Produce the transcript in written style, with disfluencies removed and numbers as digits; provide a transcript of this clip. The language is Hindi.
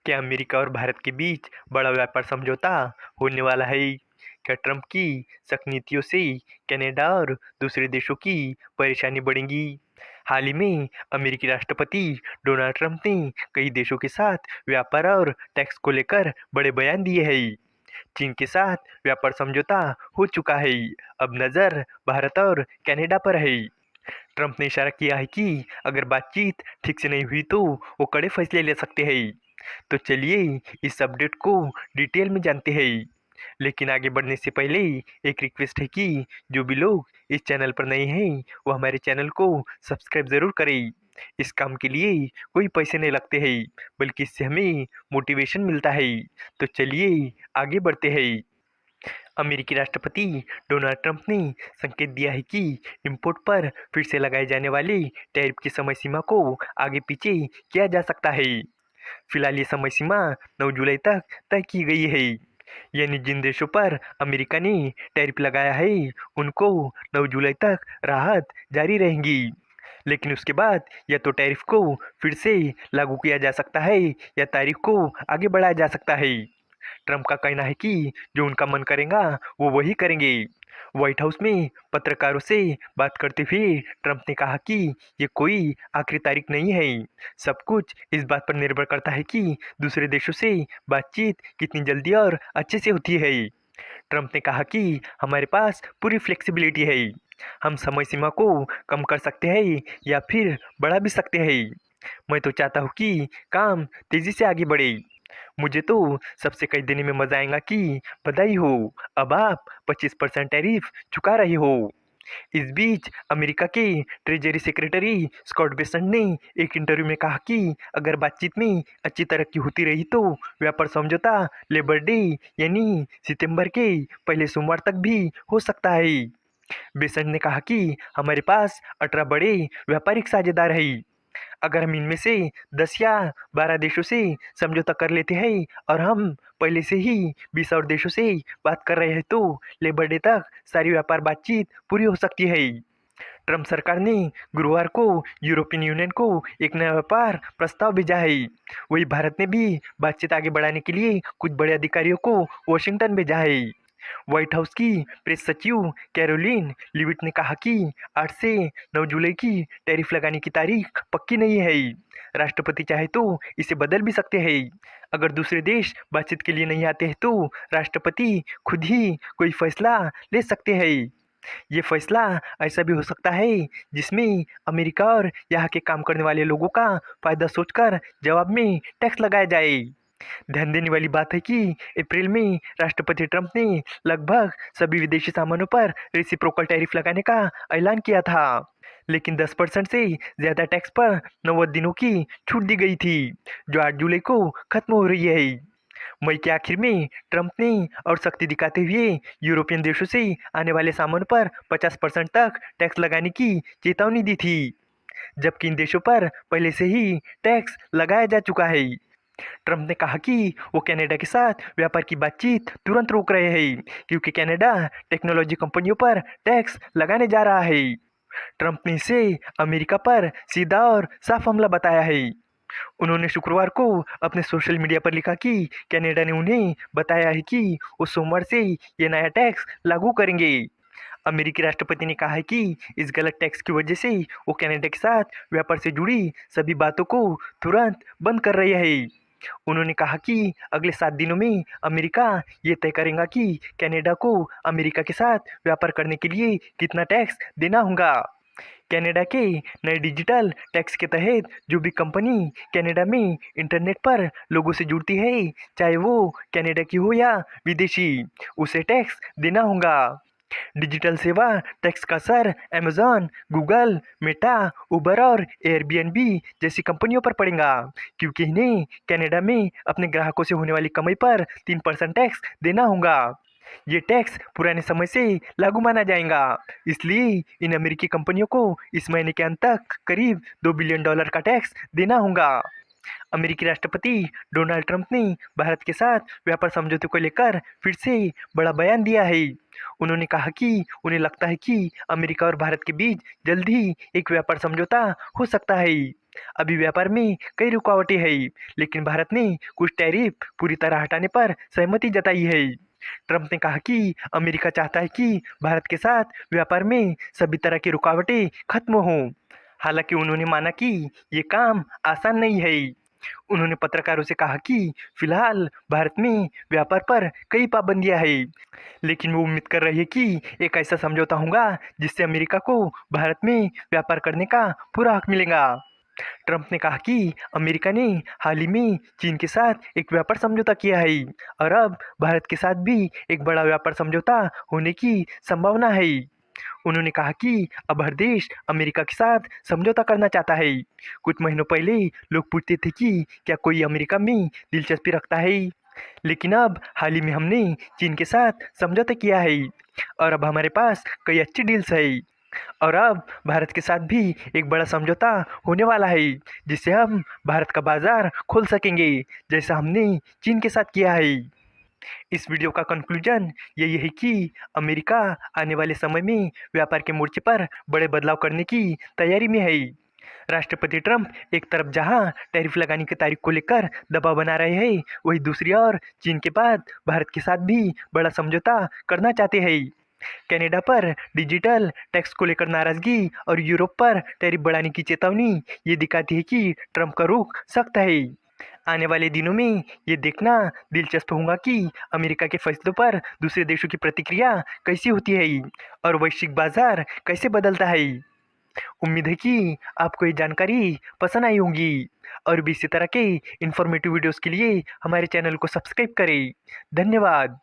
क्या अमेरिका और भारत के बीच बड़ा व्यापार समझौता होने वाला है? क्या ट्रंप की सख्त नीतियों से कनाडा और दूसरे देशों की परेशानी बढ़ेगी? हाल ही में अमेरिकी राष्ट्रपति डोनाल्ड ट्रंप ने कई देशों के साथ व्यापार और टैक्स को लेकर बड़े बयान दिए हैं। चीन के साथ व्यापार समझौता हो चुका है। अब नज़र भारत और कनाडा पर है। ट्रंप ने इशारा किया है कि अगर बातचीत ठीक से नहीं हुई तो वो कड़े फैसले ले सकते हैं। तो चलिए इस अपडेट को डिटेल में जानते हैं। लेकिन आगे बढ़ने से पहले एक रिक्वेस्ट है कि जो भी लोग इस चैनल पर नए हैं वो हमारे चैनल को सब्सक्राइब ज़रूर करें। इस काम के लिए कोई पैसे नहीं लगते हैं, बल्कि इससे हमें मोटिवेशन मिलता है। तो चलिए आगे बढ़ते हैं। अमेरिकी राष्ट्रपति डोनाल्ड ट्रंप ने संकेत दिया है कि इंपोर्ट पर फिर से लगाए जाने वाले टैरिफ की समय सीमा को आगे पीछे किया जा सकता है। फिलहाल ये समय सीमा 9 जुलाई तक तय की गई है। यानी जिन देशों पर अमेरिका ने टैरिफ लगाया है उनको 9 जुलाई तक राहत जारी रहेगी। लेकिन उसके बाद या तो टैरिफ को फिर से लागू किया जा सकता है या तारीख को आगे बढ़ाया जा सकता है। ट्रंप का कहना है कि जो उनका मन करेगा वो वही करेंगे। व्हाइट हाउस में पत्रकारों से बात करते हुए ट्रंप ने कहा कि ये कोई आखिरी तारीख नहीं है। सब कुछ इस बात पर निर्भर करता है कि दूसरे देशों से बातचीत कितनी जल्दी और अच्छे से होती है। ट्रंप ने कहा कि हमारे पास पूरी फ्लेक्सिबिलिटी है। हम समय सीमा को कम कर सकते हैं या फिर बढ़ा भी सकते हैं। मैं तो चाहता हूँ कि काम तेजी से आगे बढ़े। मुझे तो सबसे कह देने में मजा आएगा कि बधाई हो, अब आप 25% टैरिफ चुका रहे हो। इस बीच अमेरिका के ट्रेजरी सेक्रेटरी स्कॉट बेसेंट ने एक इंटरव्यू में कहा कि अगर बातचीत में अच्छी तरक्की होती रही तो व्यापार समझौता लेबर डे यानी सितंबर के पहले सोमवार तक भी हो सकता है। बेसेंट ने कहा कि हमारे पास 18 बड़े व्यापारिक साझेदार हैं। अगर हम इनमें से 10 या 12 देशों से समझौता कर लेते हैं और हम पहले से ही 20 और देशों से बात कर रहे हैं तो लेबर डे तक सारी व्यापार बातचीत पूरी हो सकती है। ट्रंप सरकार ने गुरुवार को यूरोपियन यूनियन को एक नया व्यापार प्रस्ताव भेजा है। वही भारत ने भी बातचीत आगे बढ़ाने के लिए कुछ बड़े अधिकारियों को वॉशिंगटन भेजा है। व्हाइट हाउस की प्रेस सचिव कैरोलिन लिविट ने कहा कि 8 से 9 जुलाई की टैरिफ लगाने की तारीख पक्की नहीं है। राष्ट्रपति चाहे तो इसे बदल भी सकते हैं। अगर दूसरे देश बातचीत के लिए नहीं आते हैं तो राष्ट्रपति खुद ही कोई फैसला ले सकते हैं। ये फैसला ऐसा भी हो सकता है जिसमें अमेरिका और यहाँ के काम करने वाले लोगों का फायदा सोचकर जवाब में टैक्स लगाया जाए। ध्यान देने वाली बात है कि अप्रैल में राष्ट्रपति ट्रंप ने लगभग सभी विदेशी सामानों पर रेसिप्रोकल टैरिफ लगाने का ऐलान किया था। लेकिन 10% से ज़्यादा टैक्स पर 90 दिनों की छूट दी गई थी, जो 8 जुलाई को खत्म हो रही है। मई के आखिर में ट्रंप ने और सख्ती दिखाते हुए यूरोपियन देशों से आने वाले सामानों पर 50% तक टैक्स लगाने की चेतावनी दी थी, जबकि इन देशों पर पहले से ही टैक्स लगाया जा चुका है। ट्रंप ने कहा कि वो कनाडा के साथ व्यापार की बातचीत तुरंत रोक रहे हैं क्योंकि कनाडा टेक्नोलॉजी कंपनियों पर टैक्स लगाने जा रहा है। ट्रंप ने इसे अमेरिका पर सीधा और साफ हमला बताया है। उन्होंने शुक्रवार को अपने सोशल मीडिया पर लिखा कि कनाडा ने उन्हें बताया है कि वो सोमवार से ये नया टैक्स लागू करेंगे। अमेरिकी राष्ट्रपति ने कहा है कि इस गलत टैक्स की वजह से वो कनाडा के साथ व्यापार से जुड़ी सभी बातों को तुरंत बंद कर रहे हैं। उन्होंने कहा कि अगले 7 दिनों में अमेरिका ये तय करेगा कि कनाडा को अमेरिका के साथ व्यापार करने के लिए कितना टैक्स देना होगा। कनाडा के नए डिजिटल टैक्स के तहत जो भी कंपनी कनाडा में इंटरनेट पर लोगों से जुड़ती है, चाहे वो कनाडा की हो या विदेशी, उसे टैक्स देना होगा। डिजिटल सेवा टैक्स का असर अमेजॉन, गूगल, मेटा, उबर और एयरबीएनबी जैसी कंपनियों पर पड़ेगा क्योंकि इन्हें कनाडा में अपने ग्राहकों से होने वाली कमाई पर 3% टैक्स देना होगा। ये टैक्स पुराने समय से लागू माना जाएगा, इसलिए इन अमेरिकी कंपनियों को इस महीने के अंत तक करीब $2 बिलियन का टैक्स देना होगा। अमेरिकी राष्ट्रपति डोनाल्ड ट्रंप ने भारत के साथ व्यापार समझौते को लेकर फिर से बड़ा बयान दिया है। उन्होंने कहा कि उन्हें लगता है कि अमेरिका और भारत के बीच जल्द ही एक व्यापार समझौता हो सकता है। अभी व्यापार में कई रुकावटें हैं, लेकिन भारत ने कुछ टैरिफ पूरी तरह हटाने पर सहमति जताई है। ट्रंप ने कहा कि अमेरिका चाहता है कि भारत के साथ व्यापार में सभी तरह की रुकावटें खत्म हों। हालांकि उन्होंने माना कि ये काम आसान नहीं है। उन्होंने पत्रकारों से कहा कि फिलहाल भारत में व्यापार पर कई पाबंदियां हैं, लेकिन वो उम्मीद कर रही है कि एक ऐसा समझौता होगा जिससे अमेरिका को भारत में व्यापार करने का पूरा हक मिलेगा। ट्रंप ने कहा कि अमेरिका ने हाल ही में चीन के साथ एक व्यापार समझौता किया है और अब भारत के साथ भी एक बड़ा व्यापार समझौता होने की संभावना है। उन्होंने कहा कि अब हर देश अमेरिका के साथ समझौता करना चाहता है। कुछ महीनों पहले लोग पूछते थे कि क्या कोई अमेरिका में दिलचस्पी रखता है, लेकिन अब हाल ही में हमने चीन के साथ समझौता किया है और अब हमारे पास कई अच्छी डील्स है। और अब भारत के साथ भी एक बड़ा समझौता होने वाला है, जिससे हम भारत का बाजार खोल सकेंगे, जैसा हमने चीन के साथ किया है। इस वीडियो का कंक्लूजन यही है कि अमेरिका आने वाले समय में व्यापार के मोर्चे पर बड़े बदलाव करने की तैयारी में है। राष्ट्रपति ट्रंप एक तरफ जहां टैरिफ लगाने की तारीख को लेकर दबाव बना रहे हैं, वहीं दूसरी ओर चीन के बाद भारत के साथ भी बड़ा समझौता करना चाहते हैं। कनाडा पर डिजिटल टैक्स को लेकर नाराजगी और यूरोप पर टैरिफ बढ़ाने की चेतावनी ये दिखाती है कि ट्रंप का रुख सख्त है। आने वाले दिनों में ये देखना दिलचस्प होगा कि अमेरिका के फैसलों पर दूसरे देशों की प्रतिक्रिया कैसी होती है और वैश्विक बाजार कैसे बदलता है। उम्मीद है कि आपको ये जानकारी पसंद आई होगी और भी इसी तरह के इंफॉर्मेटिव वीडियोस के लिए हमारे चैनल को सब्सक्राइब करें। धन्यवाद।